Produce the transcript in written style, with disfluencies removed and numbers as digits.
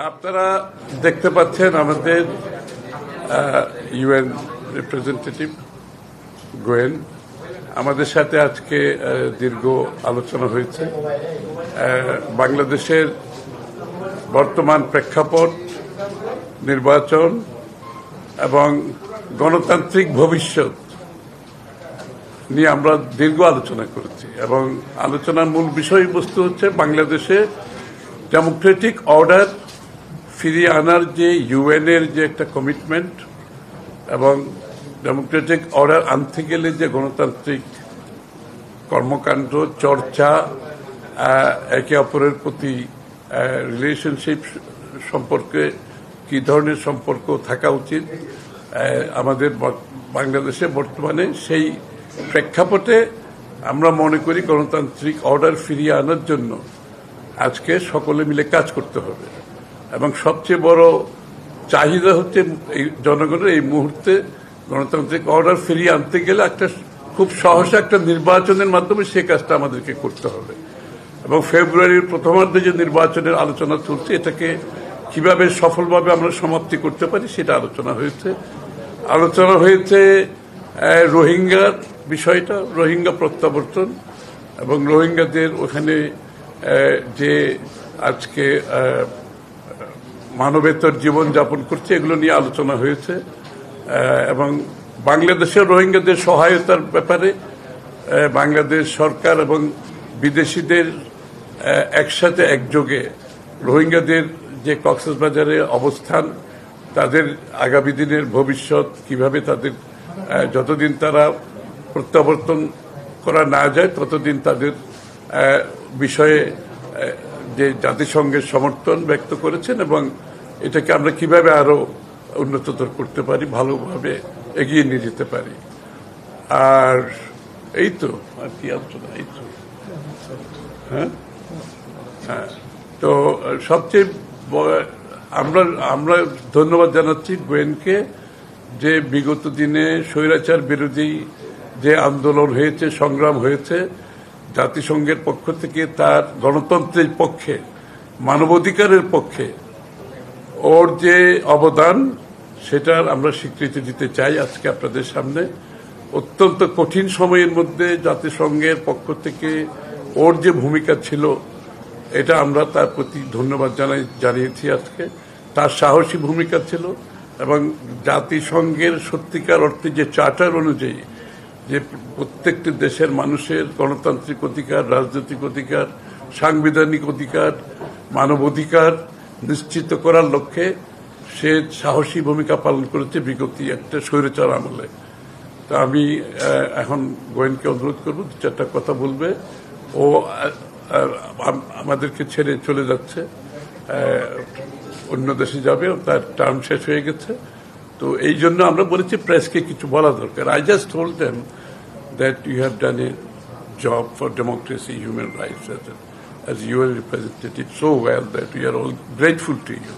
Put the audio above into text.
আপনারা দেখতে পাচ্ছেন আমাদের ইউএন রিপ্রেজেন্টেটিভ গোয়েন আমাদের সাথে আজকে দীর্ঘ আলোচনা হয়েছে। বাংলাদেশের বর্তমান প্রেক্ষাপট, নির্বাচন এবং গণতান্ত্রিক ভবিষ্যৎ নিয়ে আমরা দীর্ঘ আলোচনা করেছি এবং আলোচনার মূল বিষয়বস্তু হচ্ছে বাংলাদেশে ডেমোক্রেটিক অর্ডার ফিরিয়ে আনার যে ইউএনের যে একটা কমিটমেন্ট এবং ডেমোক্রেটিক অর্ডার আনতে গেলে যে গণতান্ত্রিক কর্মকাণ্ড, চর্চা, একে অপরের প্রতি রিলেশনশিপ সম্পর্কে কি ধরনের সম্পর্ক থাকা উচিত আমাদের বাংলাদেশে বর্তমানে, সেই প্রেক্ষাপটে আমরা মনে করি গণতান্ত্রিক অর্ডার ফিরিয়ে আনার জন্য আজকে সকলে মিলে কাজ করতে হবে এবং সবচেয়ে বড় চাহিদা হচ্ছে জনগণের এই মুহূর্তে গণতান্ত্রিক অর্ডার ফিরিয়ে আনতে গেলে একটা খুব সহসা একটা নির্বাচনের মাধ্যমে সে কাজটা আমাদেরকে করতে হবে এবং ফেব্রুয়ারির প্রথমার্ধে যে নির্বাচনের আলোচনা চলছে এটাকে কিভাবে সফলভাবে আমরা সমাপ্তি করতে পারি সেটা আলোচনা হয়েছে রোহিঙ্গার বিষয়টা, রোহিঙ্গা প্রত্যাবর্তন এবং রোহিঙ্গাদের ওখানে যে আজকে মানবেতর জীবন যাপন করছে এগুলো নিয়ে আলোচনা হয়েছে এবং বাংলাদেশের রোহিঙ্গাদের সহায়তার ব্যাপারে বাংলাদেশ সরকার এবং বিদেশিদের একসাথে একযোগে রোহিঙ্গাদের যে কক্সবাজারে অবস্থান, তাদের আগামী দিনের ভবিষ্যৎ কিভাবে তাদের যতদিন তারা প্রত্যাবর্তন করা না যায় ততদিন তাদের বিষয়ে যে জাতিসংঘের সমর্থন ব্যক্ত করেছেন এবং এটাকে আমরা কিভাবে আরো উন্নততর করতে পারি, ভালোভাবে এগিয়ে নিয়ে যেতে পারি। আর এই তো আর কি আলোচনা, এই তো হ্যাঁ, তো সবচেয়ে আমরা ধন্যবাদ জানাচ্ছি গোয়েনকে যে বিগত দিনে স্বৈরাচার বিরোধী যে আন্দোলন হয়েছে, সংগ্রাম হয়েছে, জাতিসংঘের পক্ষ থেকে তার গণতন্ত্রের পক্ষে, মানবাধিকারের পক্ষে ওর যে অবদান সেটার আমরা স্বীকৃতি দিতে চাই আজকে আপনাদের সামনে। অত্যন্ত কঠিন সময়ের মধ্যে জাতিসংঘের পক্ষ থেকে ওর যে ভূমিকা ছিল এটা আমরা তার প্রতি ধন্যবাদ জানিয়েছি আজকে। তার সাহসী ভূমিকা ছিল এবং জাতিসংঘের সত্যিকার অর্থে যে চার্টার অনুযায়ী যে প্রত্যেকটি দেশের মানুষের গণতান্ত্রিক অধিকার, রাজনৈতিক অধিকার, সাংবিধানিক অধিকার, মানবাধিকার নিশ্চিত করার লক্ষ্যে সে সাহসী ভূমিকা পালন করেছে বিগত একটা স্বৈরাচার আমলে। তা আমি এখন গোয়েনকে অনুরোধ করব দু চারটা কথা বলবে। ও আমাদেরকে ছেড়ে চলে যাচ্ছে, অন্য দেশে যাবে, তার টার্ম শেষ হয়ে গেছে। তো এই জন্য আমরা বলেছি প্রেসকে কিছু বলা দরকার। I just told them that you have done a job for democracy, human rights as UN representative so well that we are all grateful to you.